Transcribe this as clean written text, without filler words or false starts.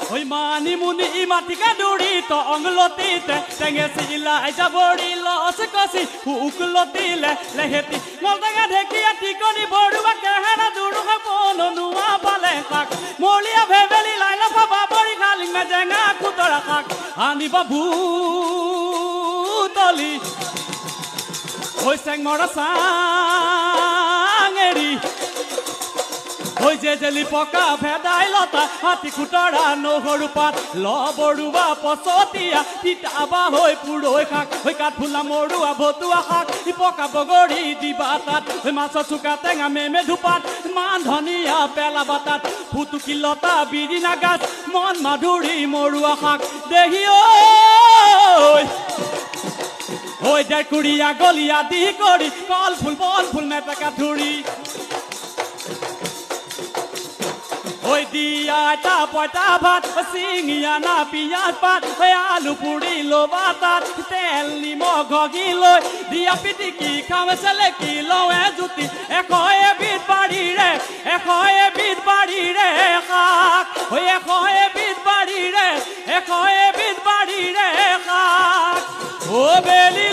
ওই মানি মুনি মাটিকা দৌড়ি তো অংলতিতে টেঙে চিলাই যাবৰি লছ কচি উকলতিলে লেহেতি মলটেঙা ঢেকীয়া টিকনি বৰুৱা কেহেৰা দুৰু সপন নোৱা পালে কাক মলিয়া ভেবেলি লাইলা ফাবা বৰি খালি মেজেঙা কুতৰা কাক আনিব ভূতলি ওই চেংমৰা চাঙেৰি ওই যে জেলি পকা ভেদাই লতা হাতী খুতৰা নহৰু পাত লবৰুৱা পচতীয়া তিতাবা হৈ পুৰৈ শাক হৈ কাঠ ফুলা মৰুৱা ভতুৱা শাক পকা বগৰী দিবা তাত হৈ মাছৰ চুকা টেঙা মেমে ধুপাত মান ধনিয়া পেলাবা তাত ফুটুকি লতা বিৰিণা গাছ মন মাধুৰী মৰুৱা শাক দেহি ঐ ডেকুৰিয়া গলিয়া দি কৰি কল ফুল বল ফুল মেটেকা ধুৰি ওই দিয়া তা পয়তা ভাত চিঙিয়া না পিয়াজ পাত ওই আলু পুৰি লবা তাত তেল নিমখ ঘগি লৈ দিয়া পিটিকি খাম চেলেকি লৱে জুতি এশ এবিধ বাৰীৰে শাক ওই এশ এবিধ বাৰীৰে শাক ও বেলি